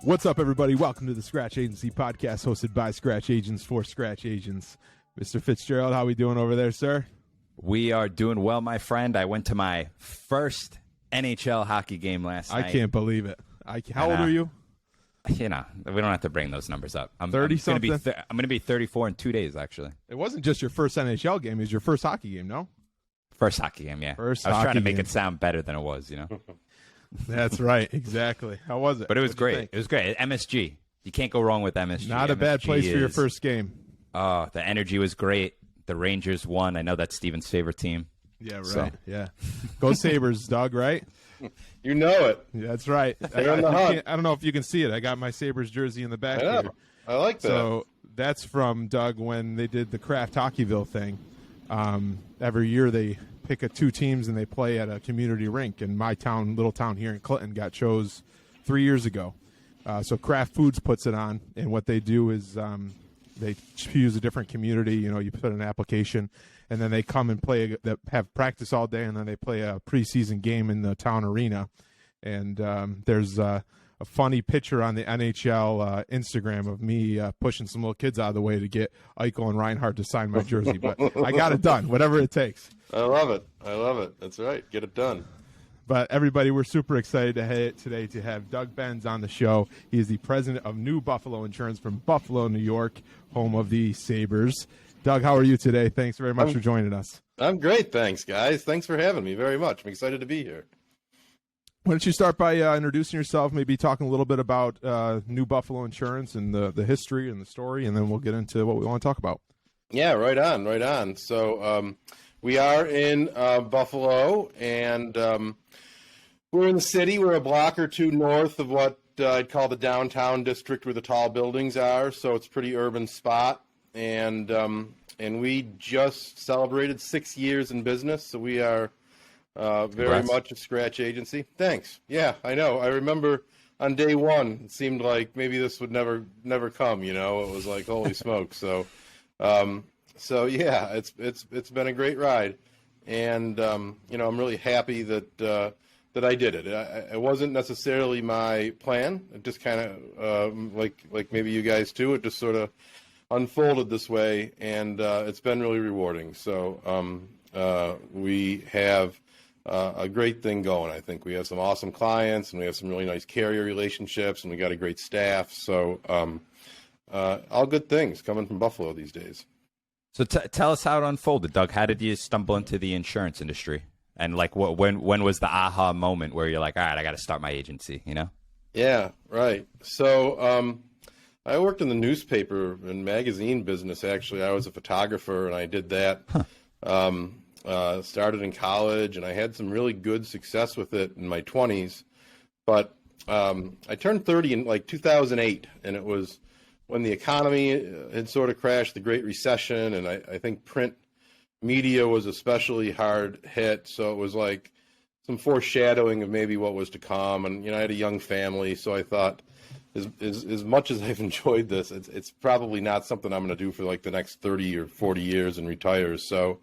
What's up, everybody? Welcome to the Scratch Agency podcast, hosted by Scratch Agents for Scratch Agents. Mr. Fitzgerald, how we doing over there, sir? We are doing well, my friend. I went to my first NHL hockey game last night. I can't believe it. How old are you? You know, we don't have to bring those numbers up. I'm 30-something? I'm going to be 34 in 2 days, actually. It wasn't just your first NHL game. It was your first hockey game, no? First hockey game, yeah. First I was trying to make game. it sound better than it was, you know. That's right. Exactly. How was it? But it was great. It was great. MSG. You can't go wrong with MSG. Not a bad place for your first game. Oh, the energy was great. The Rangers won. I know that's Steven's favorite team. Yeah, right. So. Yeah. Go Sabres, Doug, right? You know it. Yeah, that's right. I don't know if you can see it. I got my Sabres jersey in the back here. I like that. So that's from Doug when they did the Kraft Hockeyville thing. Every year they pick two teams and they play at a community rink. And my town, little town here in Clinton, got chose 3 years ago. So Kraft Foods puts it on, and what they do is they choose a different community. You know, you put an application, and then they come and play. Have practice all day, and then they play a preseason game in the town arena. And there's a funny picture on the NHL Instagram of me pushing some little kids out of the way to get Eichel and Reinhardt to sign my jersey. But I got it done, whatever it takes. I love it. I love it. That's right. Get it done. But everybody, we're super excited today to have Doug Benz on the show. He is the president of New Buffalo Insurance from Buffalo, New York, home of the Sabres. Doug, how are you today? Thanks very much for joining us. I'm great. Thanks, guys. Thanks for having me very much. I'm excited to be here. Why don't you start by introducing yourself, maybe talking a little bit about New Buffalo Insurance and the history and the story, and then we'll get into what we want to talk about. Yeah, right on, right on. So we are in Buffalo, and we're in the city. We're a block or two north of what I'd call the downtown district where the tall buildings are, so it's a pretty urban spot. And we just celebrated 6 years in business, so we are very much a scratch agency. Thanks. Yeah, I know. I remember on day one, it seemed like maybe this would never come. You know, it was like holy smokes. So yeah, it's been a great ride, and you know, I'm really happy that I did it. It wasn't necessarily my plan. It just kind of like maybe you guys too. It just sort of unfolded this way, and it's been really rewarding. So we have a great thing going. I think we have some awesome clients, and we have some really nice carrier relationships, and we got a great staff. So all good things coming from Buffalo these days. So tell us how it unfolded, Doug. How did you stumble into the insurance industry? And like, when was the aha moment where you're like, all right, I got to start my agency, you know? Yeah, right. So I worked in the newspaper and magazine business, actually. I was a photographer, and I did that. Started in college, and I had some really good success with it in my 20s. But I turned 30 in like 2008, and it was when the economy had sort of crashed, the Great Recession, and I think print media was especially hard hit. So it was like some foreshadowing of maybe what was to come. And, you know, I had a young family, so I thought, as much as I've enjoyed this, it's probably not something I'm going to do for like the next 30 or 40 years and retire. So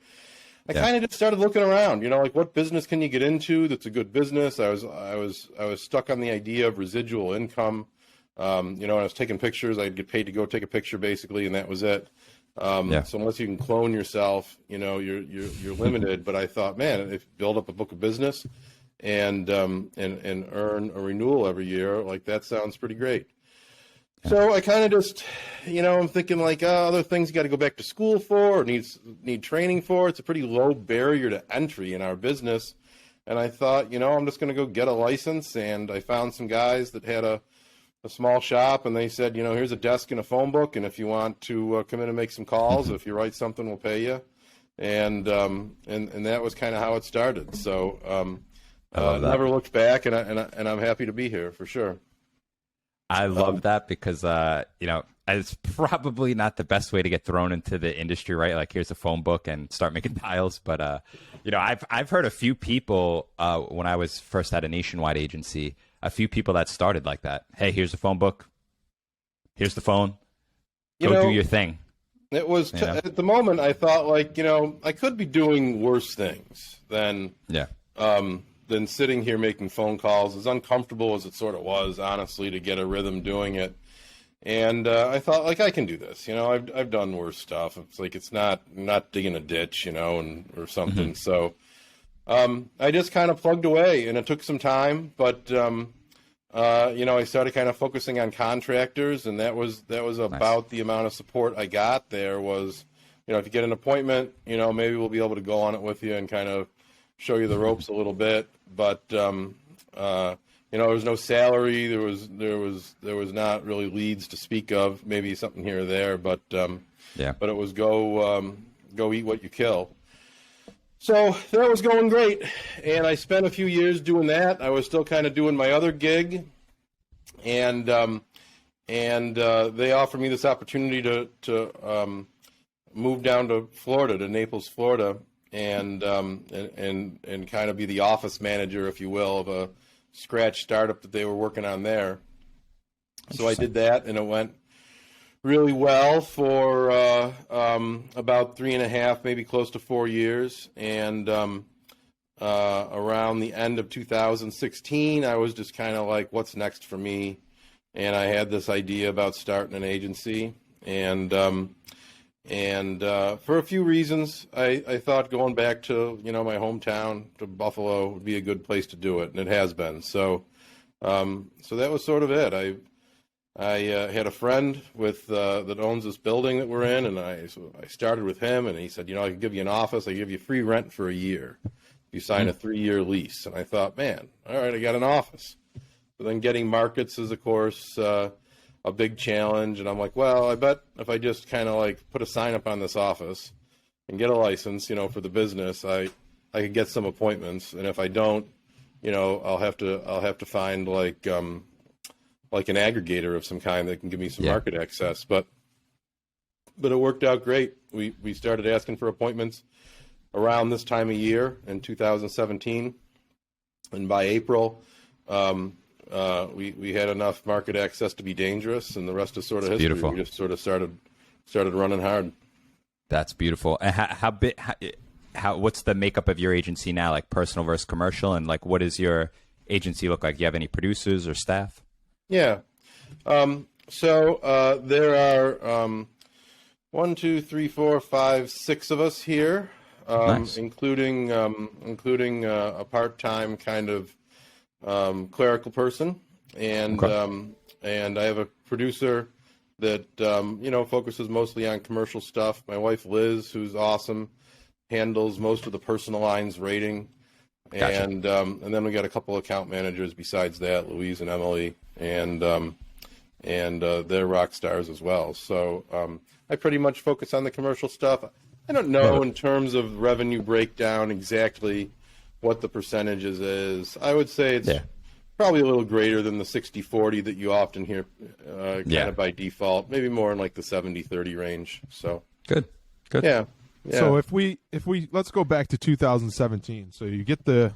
I kind of just started looking around, you know, like what business can you get into that's a good business? I was stuck on the idea of residual income. You know, when I was taking pictures, I'd get paid to go take a picture basically, and that was it. So unless you can clone yourself, you know, you're limited. But I thought, man, if you build up a book of business and earn a renewal every year, like that sounds pretty great. So I kind of just, you know, I'm thinking like other things you got to go back to school for or need training for. It's a pretty low barrier to entry in our business. And I thought, you know, I'm just going to go get a license. And I found some guys that had a small shop, and they said, you know, here's a desk and a phone book, and if you want to come in and make some calls, if you write something, we'll pay you. And that was kind of how it started. So never looked back, and I'm happy to be here for sure. I love that because, you know, it's probably not the best way to get thrown into the industry, right? Like, here's a phone book and start making dials. But, you know, I've heard a few people when I was first at a nationwide agency, a few people that started like that. Hey, here's the phone book. Here's the phone. Go do your thing. It was at the moment I thought like, you know, I could be doing worse things than than sitting here making phone calls, as uncomfortable as it sort of was, honestly, to get a rhythm doing it. And I thought, like, I can do this. You know, I've done worse stuff. It's like it's not digging a ditch, you know, or something. So I just kind of plugged away, and it took some time, but you know, I started kind of focusing on contractors, and that was about the amount of support I got. There was, you know, if you get an appointment, you know, maybe we'll be able to go on it with you and kind of show you the ropes a little bit. But you know, there was no salary. There was not really leads to speak of. Maybe something here or there, but But it was go eat what you kill. So that was going great, and I spent a few years doing that. I was still kind of doing my other gig, and they offered me this opportunity to move down to Florida, to Naples, Florida, and kind of be the office manager, if you will, of a scratch startup that they were working on there. So I did that, and it went really well for about 3.5, maybe close to 4 years. And around the end of 2016, I was just kind of like, what's next for me? And I had this idea about starting an agency. And for a few reasons, I thought going back to, you know, my hometown, to Buffalo, would be a good place to do it, and it has been. So that was sort of it. I had a friend that owns this building that we're in, and I started with him, and he said, you know, I can give you an office. I give you free rent for a year. You sign a 3-year lease. And I thought, man, all right, I got an office. But then getting markets is, of course, a big challenge. And I'm like, well, I bet if I just kind of like put a sign up on this office and get a license, you know, for the business, I could get some appointments. And if I don't, you know, I'll have to find like an aggregator of some kind that can give me some market access. But it worked out great. We started asking for appointments around this time of year in 2017, and by April, we had enough market access to be dangerous, and the rest is sort of history. Beautiful. We just sort of started running hard. That's beautiful. And how big? What's the makeup of your agency now? Like personal versus commercial, and like what does your agency look like? Do you have any producers or staff? Yeah. So there are 1, 2, 3, 4, 5, 6 of us here, nice. including a part-time kind of clerical person, and I have a producer that you know, focuses mostly on commercial stuff. My wife Liz, who's awesome, handles most of the personal lines rating. Gotcha. And then we got a couple account managers besides that, Louise and Emily, and they're rock stars as well. So I pretty much focus on the commercial stuff. I don't know in terms of revenue breakdown exactly what the percentages is. I would say it's probably a little greater than the 60-40 that you often hear kind of by default, maybe more in like the 70-30 range. So good. Yeah. So if we let's go back to 2017. So you get the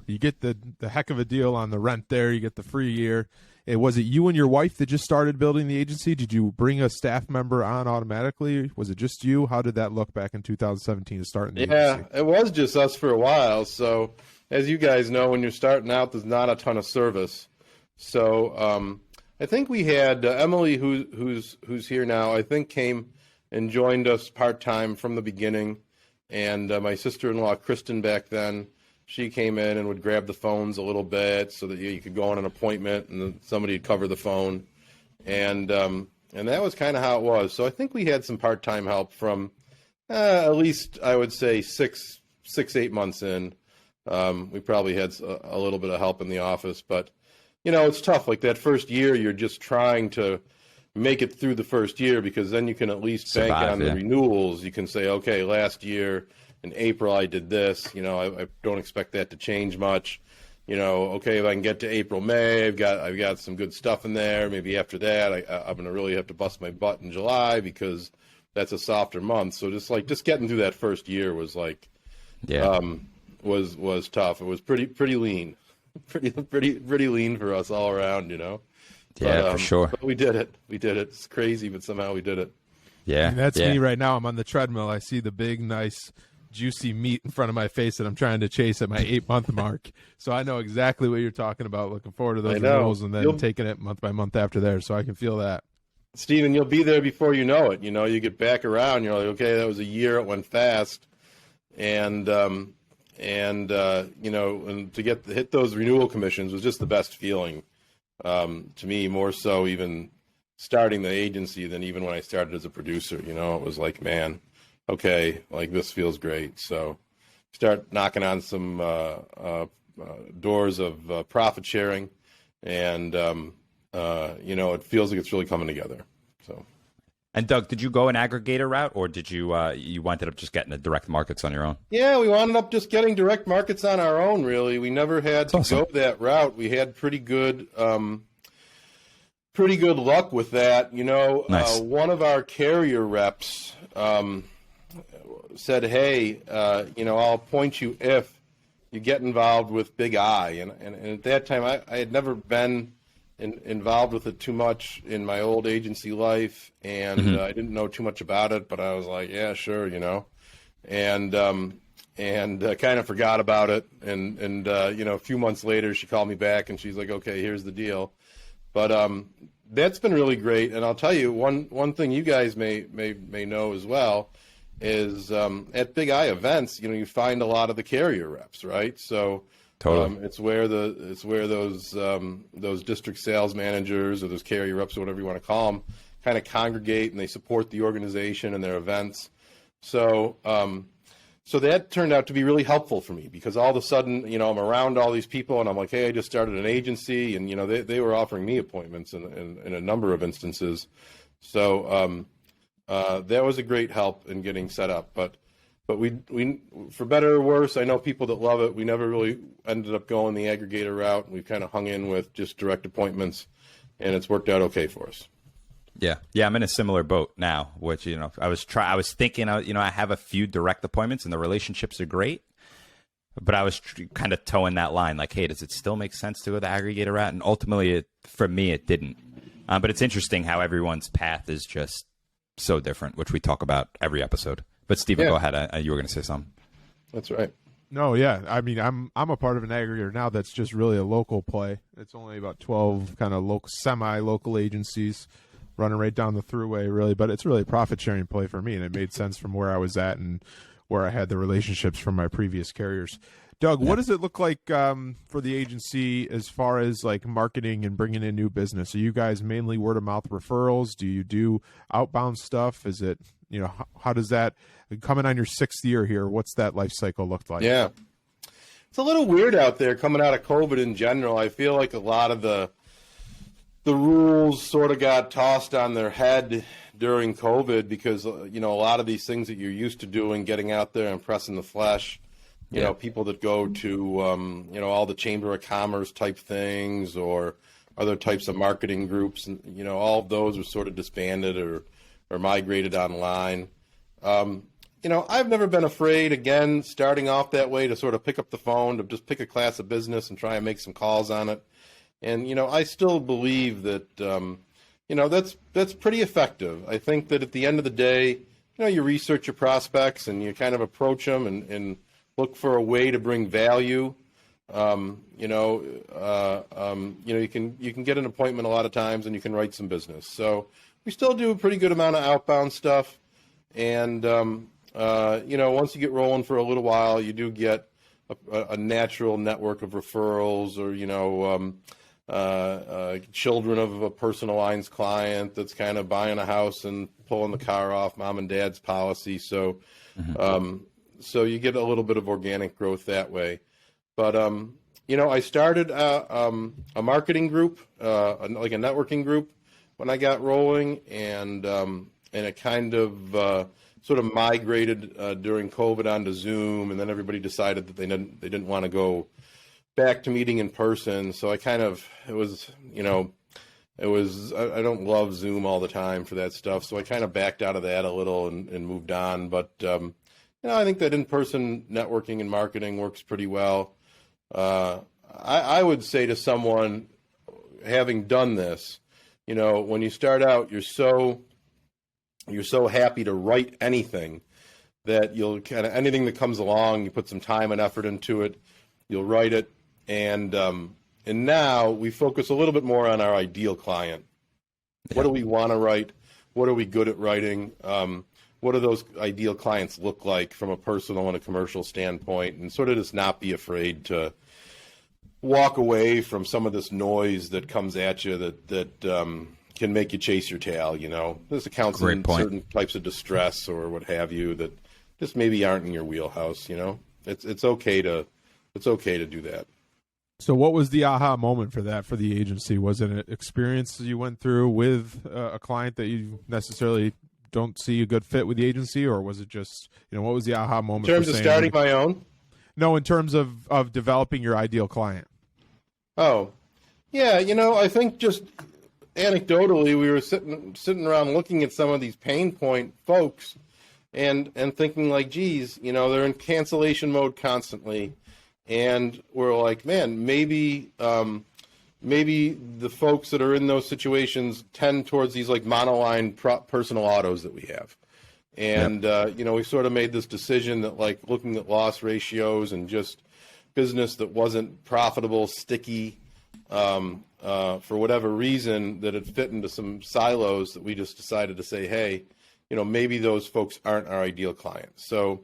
heck of a deal on the rent there. You get the free year. Was it you and your wife that just started building the agency? Did you bring a staff member on automatically? Was it just you? How did that look back in 2017 to start the agency? Yeah, it was just us for a while. So as you guys know, when you're starting out, there's not a ton of service. So I think we had Emily, who's here now, I think came and joined us part-time from the beginning. And my sister-in-law, Kristen, back then, she came in and would grab the phones a little bit so that you could go on an appointment and then somebody would cover the phone. And that was kind of how it was. So I think we had some part-time help from at least, I would say, 8 months in. We probably had a little bit of help in the office. But, you know, it's tough. Like that first year, you're just trying to make it through the first year, because then you can at least bank on the renewals. You can say, okay, last year in April I did this. You know, I don't expect that to change much. You know, okay, if I can get to April, May, I've got some good stuff in there. Maybe after that, I'm going to really have to bust my butt in July because that's a softer month. So just getting through that first year was like, was tough. It was pretty lean, pretty lean for us all around. You know. Yeah, but, for sure. But we did it. It's crazy, but somehow we did it. Yeah. And that's me right now. I'm on the treadmill. I see the big, nice juicy meat in front of my face that I'm trying to chase at my 8-month mark. So I know exactly what you're talking about. Looking forward to those renewals and then taking it month by month after there. So I can feel that. Steven, you'll be there before you know it. You know, you get back around, you're like, okay, that was a year, it went fast. And you know, and to hit those renewal commissions was just the best feeling to me, more so even starting the agency than even when I started as a producer. You know, it was like, man, okay, like this feels great. So start knocking on some doors of profit sharing, and you know, it feels like it's really coming together. So. And Doug, did you go an aggregator route, or did you you ended up just getting the direct markets on your own? Yeah, we wound up just getting direct markets on our own. Really, we never had to go that route. We had pretty good luck with that. You know, nice. One of our carrier reps said, "Hey, you know, I'll appoint you if you get involved with Big I." And at that time, I had never been involved with it too much in my old agency life, and I didn't know too much about it, but I was like, yeah, sure, you know, and kind of forgot about it, and you know, a few months later she called me back and she's like, okay, here's the deal. But that's been really great. And I'll tell you one thing you guys may know as well is at Big I events, you know, you find a lot of the carrier reps, right? So totally. It's where those district sales managers or those carrier reps or whatever you want to call them kind of congregate, and they support the organization and their events. So so that turned out to be really helpful for me, because all of a sudden, you know, I'm around all these people and I'm like, hey, I just started an agency, and you know, they were offering me appointments in a number of instances. So that was a great help in getting set up. But we for better or worse, I know people that love it. We never really ended up going the aggregator route. We've kind of hung in with just direct appointments, and it's worked out okay for us. Yeah, I'm in a similar boat now, which, you know, I was thinking, you know, I have a few direct appointments and the relationships are great, but I was kind of towing that line, like, hey, does it still make sense to go the aggregator route? And ultimately, for me, it didn't. But it's interesting how everyone's path is just so different, which we talk about every episode. But Steven, go ahead. You were going to say something. That's right. No, yeah. I mean, I'm a part of an aggregator now that's just really a local play. It's only about 12 kind of local, semi-local agencies running right down the thruway, really. But it's really a profit-sharing play for me, and it made sense from where I was at and where I had the relationships from my previous carriers. Doug, what does it look like for the agency as far as like marketing and bringing in new business? Are you guys mainly word-of-mouth referrals? Do you do outbound stuff? Is it, you know, how does that, coming on your 6th year here, what's that life cycle look like? Yeah. It's a little weird out there coming out of COVID in general. I feel like a lot of the rules sort of got tossed on their head during COVID, because, you know, a lot of these things that you're used to doing, getting out there and pressing the flesh, you know, people that go to, you know, all the Chamber of Commerce type things or other types of marketing groups, and, you know, all of those were sort of disbanded or migrated online. You know, I've never been afraid, again, starting off that way, to sort of pick up the phone, to just pick a class of business and try and make some calls on it. And, you know, I still believe that, you know, that's pretty effective. I think that at the end of the day, you know, you research your prospects and you kind of approach them and look for a way to bring value. You know, you can get an appointment a lot of times, and you can write some business. So we still do a pretty good amount of outbound stuff. And, you know, once you get rolling for a little while, you do get a natural network of referrals, or, you know, children of a personal lines client that's kind of buying a house and pulling the car off mom and dad's policy. So, so you get a little bit of organic growth that way. But, you know, I started a marketing group, like a networking group when I got rolling, and it kind of sort of migrated during COVID onto Zoom, and then everybody decided that they didn't want to go back to meeting in person. So I kind of, I don't love Zoom all the time for that stuff. So I kind of backed out of that a little and moved on. But, you know, I think that in-person networking and marketing works pretty well. I would say to someone, having done this, you know, when you start out, you're so happy to write anything that you'll kind of, anything that comes along, you put some time and effort into it, you'll write it. And now we focus a little bit more on our ideal client. Yeah. What do we want to write? What are we good at writing? What do those ideal clients look like from a personal and a commercial standpoint? And sort of just not be afraid to walk away from some of this noise that comes at you that can make you chase your tail. This accounts in certain types of distress or what have you that just maybe aren't in your wheelhouse. It's okay to do that. So what was the aha moment for that for the agency? Was it an experience you went through with a client that you necessarily don't see a good fit with the agency, or was it just, what was the aha moment? In terms of starting my own? No, in terms of developing your ideal client. Oh, yeah. I think just anecdotally, we were sitting around looking at some of these pain point folks and thinking like, geez, they're in cancellation mode constantly. And we're like, man, maybe the folks that are in those situations tend towards these like monoline personal autos that we have. And, we sort of made this decision that like looking at loss ratios and just business that wasn't profitable, sticky, for whatever reason, that it fit into some silos, that we just decided to say, hey, maybe those folks aren't our ideal clients. So,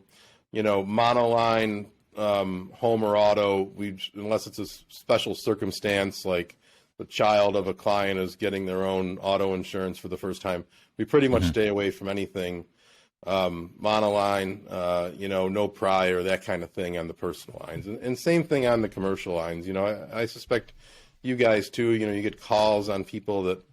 monoline, home or auto, unless it's a special circumstance like the child of a client is getting their own auto insurance for the first time, we pretty much stay away from anything monoline, no prior, that kind of thing on the personal lines, and same thing on the commercial lines. I suspect you guys too. You get calls on people that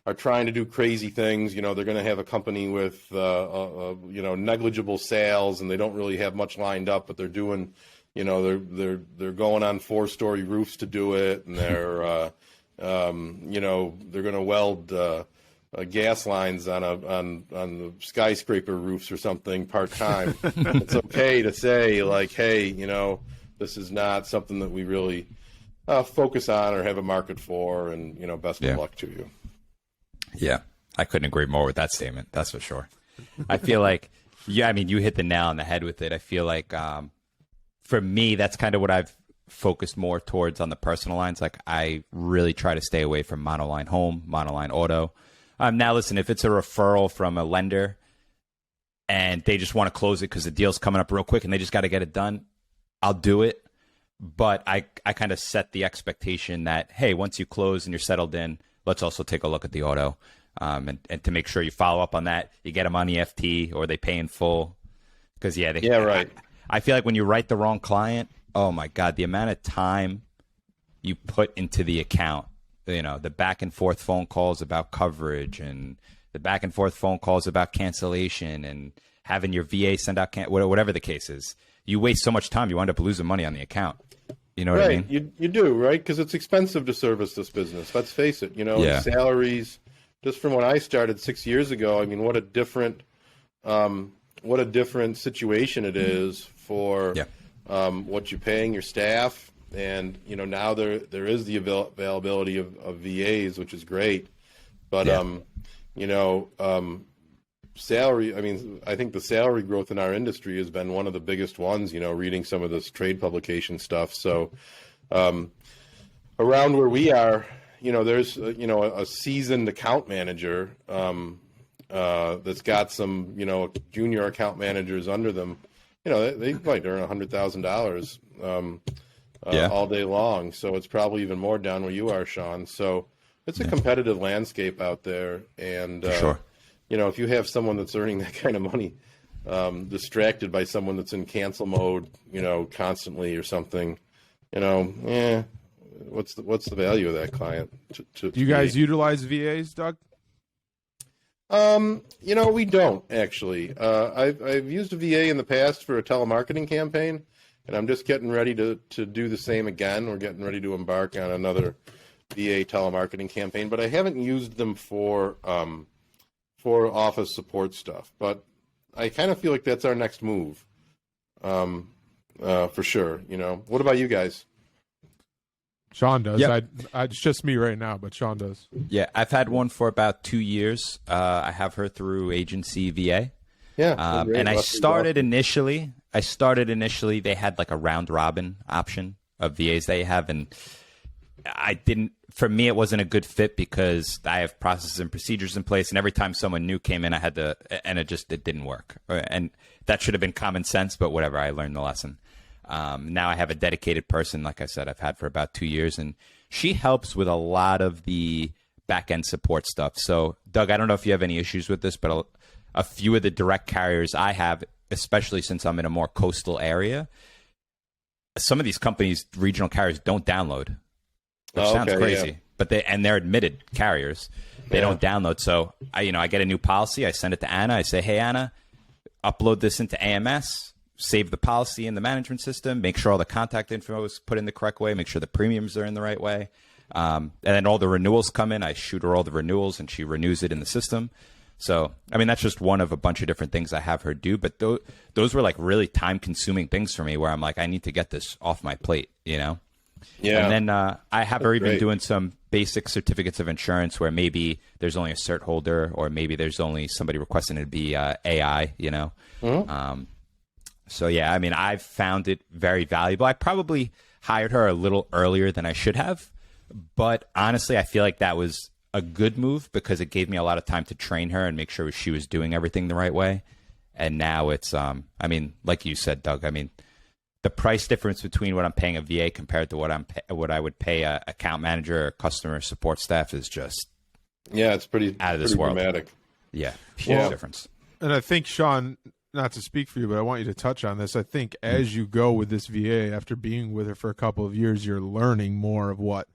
are trying to do crazy things. They're going to have a company with negligible sales, and they don't really have much lined up, but they're doing, they're going on 4-story roofs to do it, and they're they're going to weld gas lines on the skyscraper roofs or something part time. It's okay to say like, hey, this is not something that we really focus on or have a market for, and best of luck to you. Yeah, I couldn't agree more with that statement. That's for sure. I feel like, you hit the nail on the head with it. I feel like for me, that's kind of what I've focused more towards on the personal lines. Like I really try to stay away from monoline home, monoline auto. Now, listen, if it's a referral from a lender and they just want to close it because the deal's coming up real quick and they just got to get it done, I'll do it. But I kind of set the expectation that, hey, once you close and you're settled in, let's also take a look at the auto. And to make sure you follow up on that, you get them on EFT or they pay in full. Because, right. I feel like when you write the wrong client, oh, my God, the amount of time you put into the account, the back and forth phone calls about coverage and the back and forth phone calls about cancellation and having your VA send out, whatever the case is, you waste so much time, you wind up losing money on the account. You know what I mean? You do, right? Because it's expensive to service this business. Let's face it. Salaries, just from when I started 6 years ago, what a different situation it is for what you're paying your staff. And, now there is the availability of VAs, which is great. But, salary, I think the salary growth in our industry has been one of the biggest ones, reading some of this trade publication stuff. So around where we are, there's, a seasoned account manager that's got some, junior account managers under them. They might earn $100,000 all day long. So it's probably even more down where you are, Sean. So it's a competitive landscape out there. And, sure. If you have someone that's earning that kind of money, distracted by someone that's in cancel mode, constantly or something, what's the value of that client? Do you guys utilize VAs, Doug? We don't actually. I've used a VA in the past for a telemarketing campaign, and I'm just getting ready to do the same again. We're getting ready to embark on another VA telemarketing campaign, but I haven't used them for office support stuff. But I kind of feel like that's our next move, for sure. What about you guys? Sean does. Yep. It's just me right now, but Sean does. Yeah, I've had one for about 2 years. I have her through agency VA. Yeah. And I started initially, they had like a round robin option of VAs they have. And for me, it wasn't a good fit because I have processes and procedures in place. And every time someone new came in, I had to, and it didn't work. And that should have been common sense, but whatever, I learned the lesson. Now I have a dedicated person, like I said, I've had for about 2 years, and she helps with a lot of the back end support stuff. So Doug, I don't know if you have any issues with this, but a few of the direct carriers I have, especially since I'm in a more coastal area, some of these companies, regional carriers, don't download. Which sounds crazy, yeah. But they're admitted carriers. They don't download. So I get a new policy. I send it to Anna. I say, hey, Anna, upload this into AMS, save the policy in the management system, make sure all the contact info is put in the correct way, make sure the premiums are in the right way. And then all the renewals come in. I shoot her all the renewals and she renews it in the system. So, I mean, that's just one of a bunch of different things I have her do. But those were like really time consuming things for me where I'm like, I need to get this off my plate, Yeah. And then I have her even doing some basic certificates of insurance where maybe there's only a cert holder or maybe there's only somebody requesting it to be AI, Mm-hmm. So, yeah, I mean, I've found it very valuable. I probably hired her a little earlier than I should have. But honestly, I feel like that was a good move because it gave me a lot of time to train her and make sure she was doing everything the right way. And now it's, I mean, like you said, Doug, I mean, the price difference between what I'm paying a VA compared to what I would pay a account manager or customer support staff is just it's pretty out of this world. Dramatic. Yeah, huge difference. And I think, Sean, not to speak for you, but I want you to touch on this. I think as you go with this VA, after being with her for a couple of years, you're learning more of what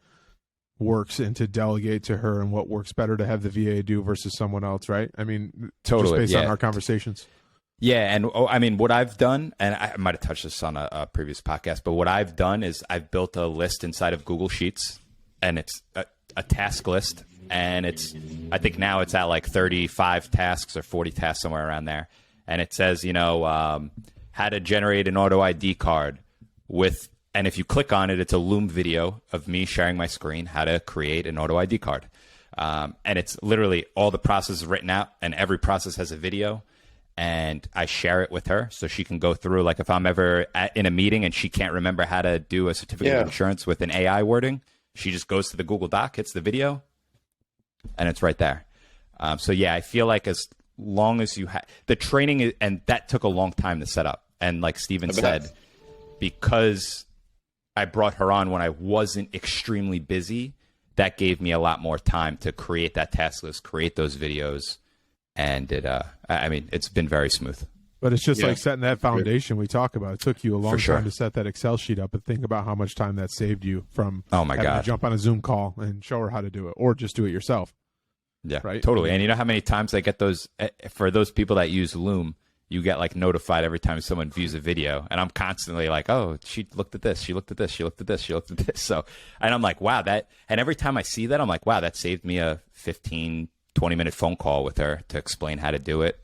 works and to delegate to her and what works better to have the VA do versus someone else, right? I mean, totally, just based on our conversations. Yeah, and I mean, what I've done, and I might have touched this on a previous podcast, but what I've done is I've built a list inside of Google Sheets, and it's a task list, and I think now it's at like 35 tasks or 40 tasks, somewhere around there, and it says, how to generate an auto ID card and if you click on it, it's a Loom video of me sharing my screen, how to create an auto ID card, and it's literally all the processes written out, and every process has a video. And I share it with her so she can go through, like if I'm ever in a meeting and she can't remember how to do a certificate of insurance with an AI wording, she just goes to the Google Doc, hits the video, and it's right there. So, yeah, I feel like as long as you have the training, and that took a long time to set up. And like Steven said, because I brought her on when I wasn't extremely busy, that gave me a lot more time to create that task list, create those videos. And I mean, it's been very smooth. But it's just like setting that foundation we talk about. It took you a long time to set that Excel sheet up, and think about how much time that saved you from having to jump on a Zoom call and show her how to do it, or just do it yourself. Yeah, right. Totally. And you know how many times I get those for those people that use Loom, you get like notified every time someone views a video, and I'm constantly like, oh, she looked at this, she looked at this, she looked at this, she looked at this. So, and I'm like, wow, and every time I see that, I'm like, wow, that saved me a 20-minute phone call with her to explain how to do it,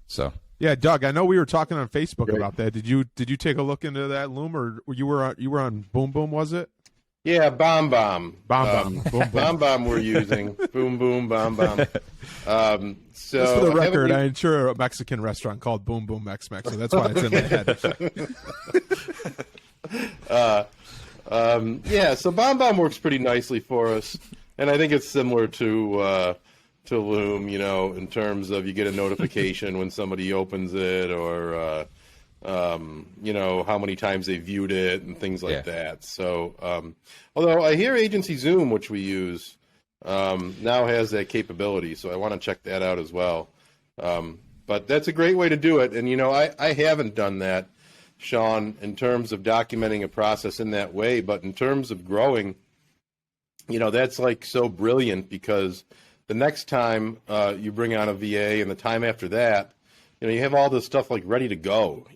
So yeah, Doug, I know we were talking on Facebook about that. Did you take a look into that Loom, or you were on Boom Boom? Was it? Yeah, Bomb. Boom Boom. Bomb we're using. Boom Boom Bomb. So just for the record, I'm sure a Mexican restaurant called Boom Boom Mex Mex, so that's why it's in my head. Yeah, so Bomb works pretty nicely for us, and I think it's similar to Loom, in terms of you get a notification when somebody opens it, or how many times they viewed it and things like that. So, although I hear Agency Zoom, which we use, now has that capability, so I want to check that out as well. But that's a great way to do it, and I haven't done that, Sean, in terms of documenting a process in that way, but in terms of growing, that's like so brilliant, because the next time you bring on a VA and the time after that, you have all this stuff like ready to go,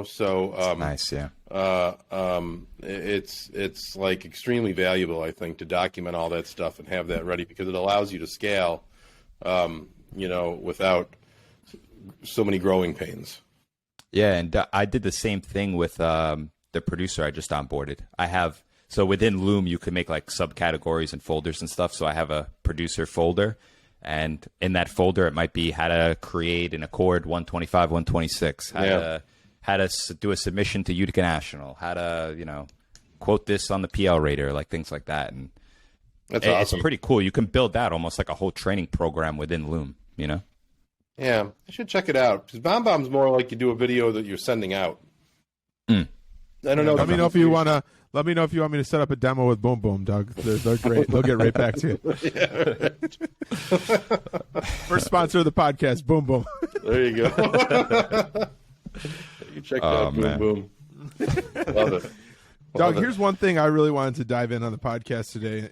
so nice. Yeah. It's like extremely valuable, I think, to document all that stuff and have that ready, because it allows you to scale, without so many growing pains. Yeah. And I did the same thing with the producer I just onboarded. So within Loom, you can make like subcategories and folders and stuff. So I have a producer folder, And in that folder, it might be how to create an Accord 125, 126, how to do a submission to Utica National, how to, quote this on the PL Rater, like things like that. And that's awesome. It's pretty cool. You can build that almost like a whole training program within Loom, Yeah, I should check it out. Because BombBomb's more like you do a video that you're sending out. Mm. I don't know. Let me know if you want to. Let me know if you want me to set up a demo with Boom Boom, Doug. They're great. They'll get right back to you. Yeah, right. First sponsor of the podcast, Boom Boom. There you go. You check out Boom Boom. Love it. Doug, here's one thing I really wanted to dive in on the podcast today.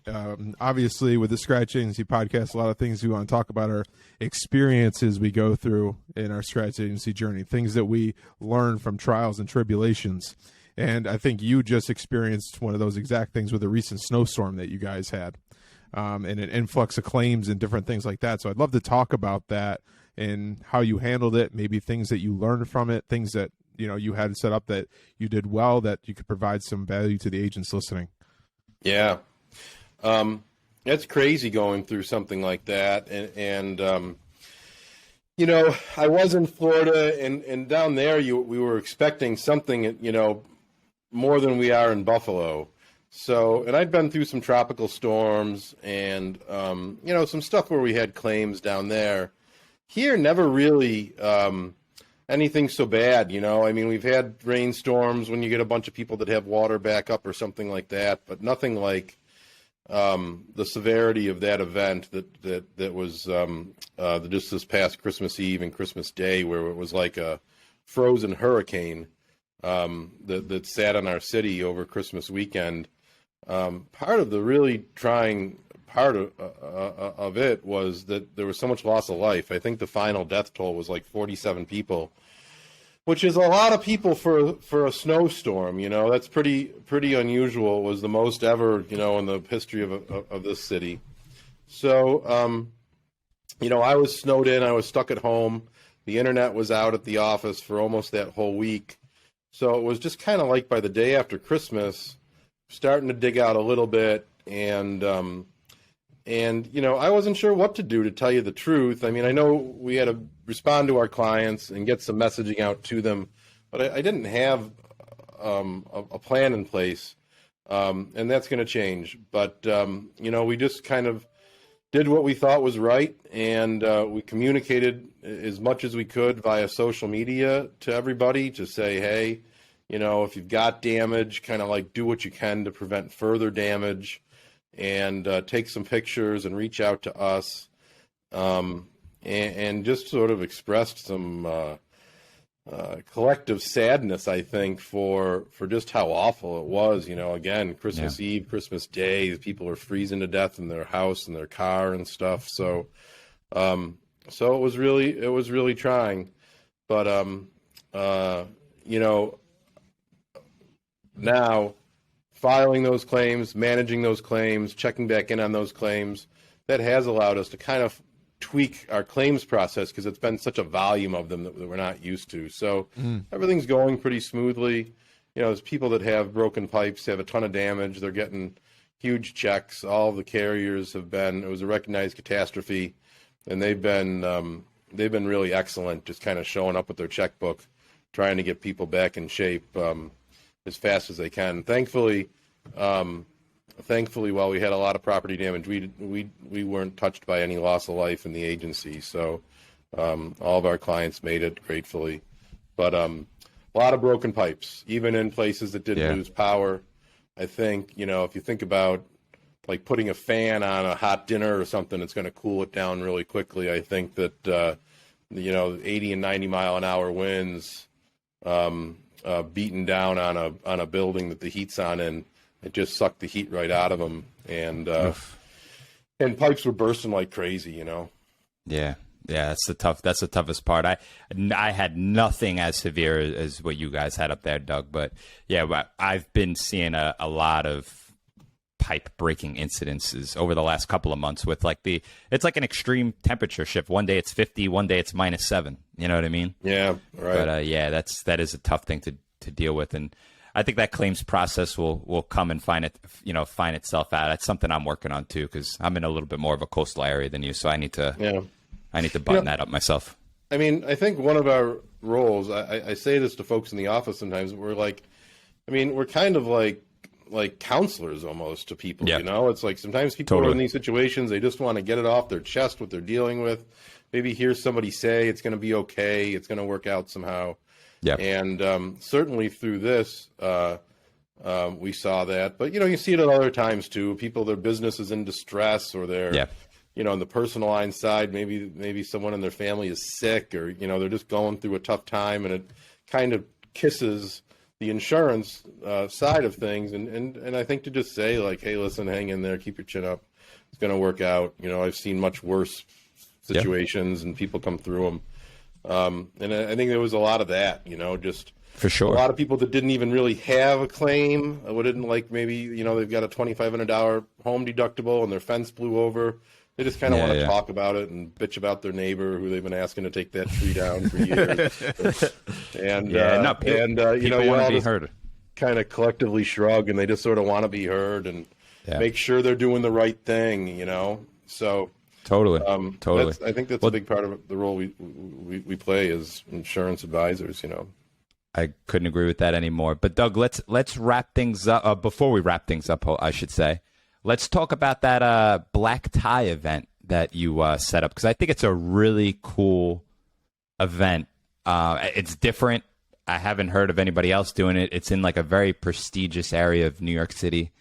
Obviously, with the Scratch Agency podcast, a lot of things we want to talk about are experiences we go through in our Scratch Agency journey, things that we learn from trials and tribulations. And I think you just experienced one of those exact things with a recent snowstorm that you guys had, and an influx of claims and different things like that. So I'd love to talk about that and how you handled it, maybe things that you learned from it, things that you had set up that you did well, that you could provide some value to the agents listening. Yeah. It's crazy going through something like that. And I was in Florida and down there, we were expecting something, more than we are in Buffalo. So, and I'd been through some tropical storms and, some stuff where we had claims down there. Here, never really, anything so bad, I mean, we've had rainstorms when you get a bunch of people that have water back up or something like that, but nothing like the severity of that event that was just this past Christmas Eve and Christmas Day, where it was like a frozen hurricane that sat on our city over Christmas weekend. Part of the really trying part of it was that there was so much loss of life. I think the final death toll was like 47 people, which is a lot of people for a snowstorm. That's pretty unusual. It was the most ever, in the history of this city. So, I was snowed in. I was stuck at home. The internet was out at the office for almost that whole week. So it was just kind of like by the day after Christmas, starting to dig out a little bit. And I wasn't sure what to do, to tell you the truth. I mean, I know we had to respond to our clients and get some messaging out to them, but I didn't have a plan in place, and that's going to change. But, we just kind of did what we thought was right, and we communicated as much as we could via social media to everybody to say, hey, if you've got damage, kind of like do what you can to prevent further damage. And take some pictures and reach out to us, and just sort of expressed some collective sadness, I think, for just how awful it was. Again, Christmas Eve, Christmas Day, people are freezing to death in their house and their car and stuff. So it was really trying. But now, filing those claims, managing those claims, checking back in on those claims, that has allowed us to kind of tweak our claims process because it's been such a volume of them that we're not used to. So everything's going pretty smoothly. There's people that have broken pipes, have a ton of damage. They're getting huge checks. All of the carriers it was a recognized catastrophe, and they've been really excellent, just kind of showing up with their checkbook, trying to get people back in shape as fast as they can. Thankfully, while we had a lot of property damage, we weren't touched by any loss of life in the agency. So all of our clients made it gratefully. But a lot of broken pipes, even in places that didn't lose power. I think, if you think about like putting a fan on a hot dinner or something, it's going to cool it down really quickly. I think that, 80 and 90 mile an hour winds, beaten down on a building that the heat's on, and it just sucked the heat right out of them, and pipes were bursting like crazy. Yeah, that's the toughest part. I had nothing as severe as what you guys had up there, Doug, but I've been seeing a lot of pipe breaking incidences over the last couple of months with it's like an extreme temperature shift. One day it's 50, one day it's -7. You know what I mean? Yeah, right. But that is a tough thing to deal with. And I think that claims process will come and find itself out. That's something I'm working on too, because I'm in a little bit more of a coastal area than you, so I need to button that up myself. I mean, I think one of our roles, I say this to folks in the office sometimes, we're kind of like counselors almost to people, Yeah. you know? It's like sometimes people are in these situations, they just want to get it off their chest what they're dealing with. Maybe hear somebody say it's going to be okay, it's going to work out somehow. Yeah. And certainly through this, we saw that. But, you see it at other times too. People, their business is in distress, or they're, on the personal line side, maybe someone in their family is sick, or, they're just going through a tough time, and it kind of kisses the insurance side of things. And I think to just say, like, hey, listen, hang in there, keep your chin up. It's going to work out. I've seen much worse situations and people come through them. And I think there was a lot of that, just for sure. A lot of people that didn't even really have a claim, didn't, like, maybe, they've got a $2,500 home deductible and their fence blew over. They just kind of want to talk about it and bitch about their neighbor who they've been asking to take that tree down for years. And people want to be heard. Kind of collectively shrug, and they just sort of want to be heard and make sure they're doing the right thing, So totally. I think that's a big part of the role we play as insurance advisors. I couldn't agree with that anymore. But Doug, let's wrap things up. Before we wrap things up, I should say, let's talk about that black tie event that you set up, because I think it's a really cool event. It's different. I haven't heard of anybody else doing it. It's in like a very prestigious area of New York City,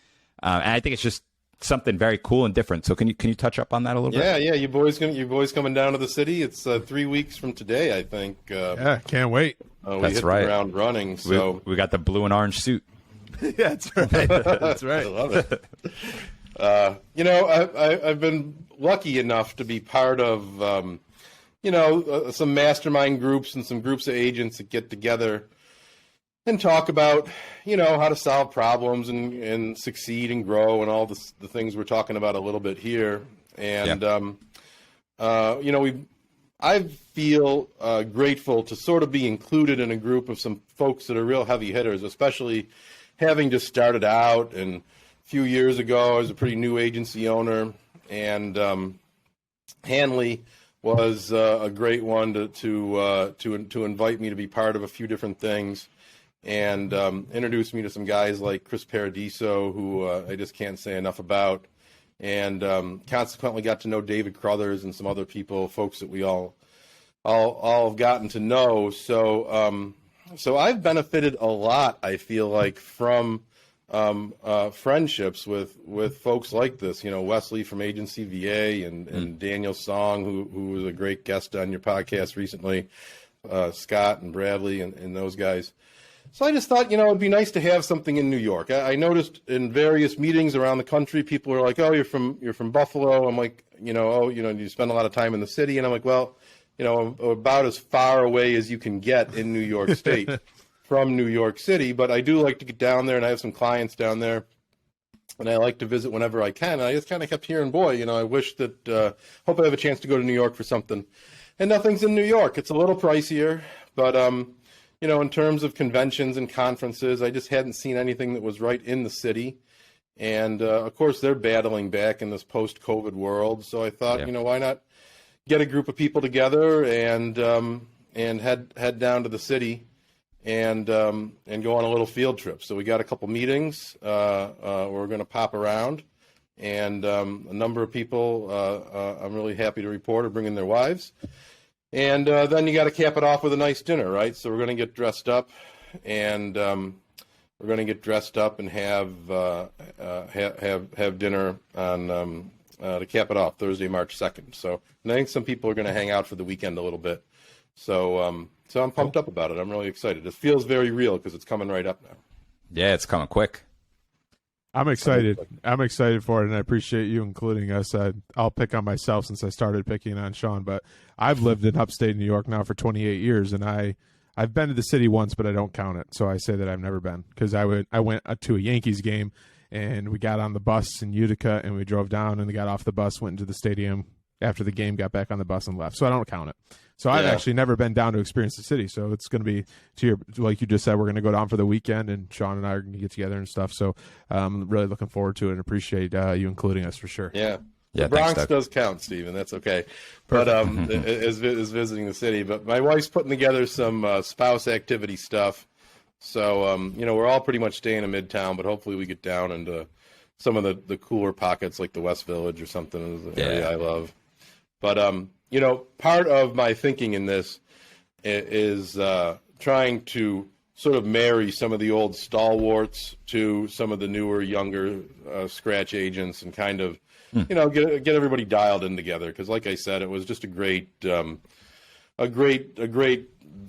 and I think it's just something very cool and different. So can you touch up on that a little bit? Yeah. You boys coming down to the city. It's 3 weeks from today, I think. Can't wait. We That's hit right. the ground running. So we got the blue and orange suit. Yeah, that's right. That's right. I love it. I've been lucky enough to be part of, some mastermind groups and some groups of agents that get together and talk about, how to solve problems and succeed and grow and all the things we're talking about a little bit here. And, I feel grateful to sort of be included in a group of some folks that are real heavy hitters, especially having just started out. And a few years ago, I was a pretty new agency owner, and Hanley was a great one to invite me to be part of a few different things, and introduced me to some guys like Chris Paradiso, who I just can't say enough about, and consequently got to know David Crothers and some other people, folks that we all have gotten to know. So I've benefited a lot, I feel like, from friendships with folks like this. Wesley from Agency VA and Daniel Song, who was a great guest on your podcast recently, Scott and Bradley and those guys. So I just thought, it'd be nice to have something in New York. I noticed in various meetings around the country, people are like, "Oh, you're from Buffalo." I'm like, you spend a lot of time in the city, and I'm like, well, I'm about as far away as you can get in New York State from New York City, but I do like to get down there, and I have some clients down there, and I like to visit whenever I can. And I just kind of kept hearing, boy, I wish that, hope I have a chance to go to New York for something. And nothing's in New York. It's a little pricier, but, in terms of conventions and conferences, I just hadn't seen anything that was right in the city. And, of course, they're battling back in this post-COVID world. So I thought, why not get a group of people together and head down to the city and go on a little field trip. So we got a couple meetings. We're going to pop around, and a number of people, I'm really happy to report, are bringing their wives. And then you got to cap it off with a nice dinner, right? So we're going to get dressed up, and we're going to get dressed up and have dinner on to cap it off Thursday, March 2nd. So I think some people are going to hang out for the weekend a little bit. So I'm pumped up about it. I'm really excited. It feels very real because it's coming right up now. Yeah, it's coming quick. I'm excited. I'm excited for it, and I appreciate you including us. I'll pick on myself since I started picking on Sean, but I've lived in upstate New York now for 28 years, and I've been to the city once, but I don't count it. So I say that I've never been, because I went to a Yankees game, and we got on the bus in Utica, and we drove down, and we got off the bus, went into the stadium, after the game, got back on the bus and left. So I don't count it. So I've actually never been down to experience the city. So it's going to be, like you just said, we're going to go down for the weekend, and Sean and I are going to get together and stuff. So I'm really looking forward to it and appreciate you including us for sure. Yeah. Yeah, the Bronx thanks, does count, Steven. That's okay. But is visiting the city. But my wife's putting together some spouse activity stuff. So, we're all pretty much staying in Midtown, but hopefully we get down into some of the cooler pockets like the West Village or something, is the area I love. But, part of my thinking in this is trying to sort of marry some of the old stalwarts to some of the newer, younger scratch agents and kind of, get everybody dialed in together. Because like I said, it was just a great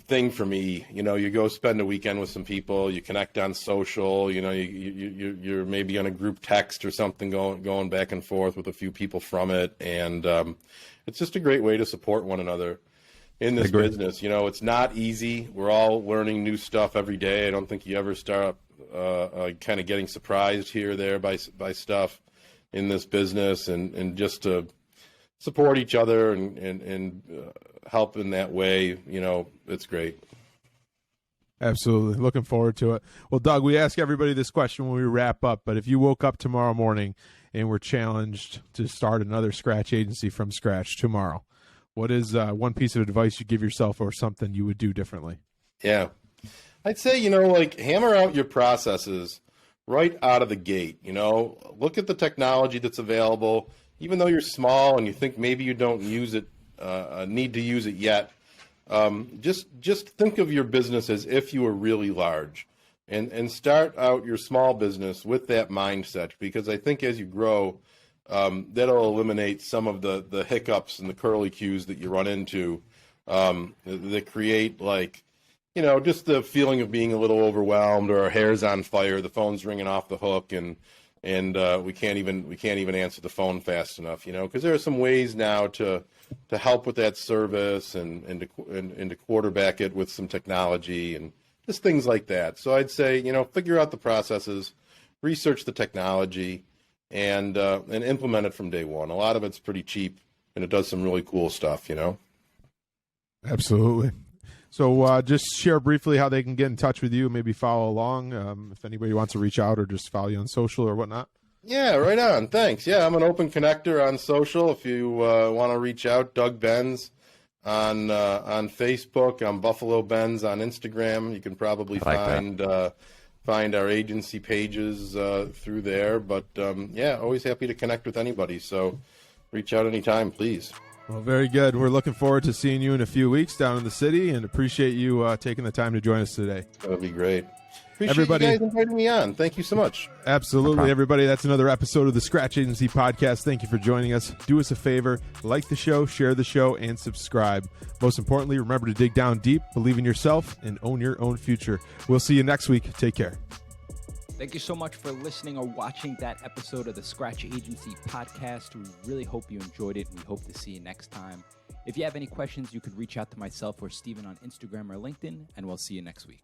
thing for me. You go spend a weekend with some people, you connect on social, you're maybe on a group text or something going back and forth with a few people from it. And it's just a great way to support one another in this business. It's not easy. We're all learning new stuff every day. I don't think you ever start kind of getting surprised here or there by stuff in this business, and just to support each other and help in that way, it's great. Absolutely. Looking forward to it. Well, Doug, we ask everybody this question when we wrap up, but if you woke up tomorrow morning and were challenged to start another scratch agency from scratch tomorrow, what is one piece of advice you give yourself or something you would do differently? Yeah. I'd say, hammer out your processes right out of the gate. Look at the technology that's available. Even though you're small and you think maybe you don't use it, need to use it yet, just think of your business as if you were really large, and start out your small business with that mindset, because I think as you grow, that'll eliminate some of the hiccups and the curly cues that you run into, that create just the feeling of being a little overwhelmed, or our hair's on fire, the phone's ringing off the hook, and we can't even answer the phone fast enough, because there are some ways now to help with that service and to quarterback it with some technology and just things like that. So I'd say, figure out the processes, research the technology, and implement it from day one. A lot of it's pretty cheap, and it does some really cool stuff, Absolutely. So just share briefly how they can get in touch with you, maybe follow along, if anybody wants to reach out or just follow you on social or whatnot. Yeah, right on. Thanks. Yeah, I'm an open connector on social. If you want to reach out, Doug Benz on Facebook. I'm Buffalo Benz on Instagram. You can probably find our agency pages through there. But, always happy to connect with anybody. So reach out anytime, please. Well, very good. We're looking forward to seeing you in a few weeks down in the city, and appreciate you taking the time to join us today. That would be great. Appreciate everybody, you guys inviting me on. Thank you so much. Absolutely, no everybody. That's another episode of the Scratch Agency Podcast. Thank you for joining us. Do us a favor, like the show, share the show, and subscribe. Most importantly, remember to dig down deep, believe in yourself, and own your own future. We'll see you next week. Take care. Thank you so much for listening or watching that episode of the Scratch Agency Podcast. We really hope you enjoyed it. We hope to see you next time. If you have any questions, you could reach out to myself or Steven on Instagram or LinkedIn, and we'll see you next week.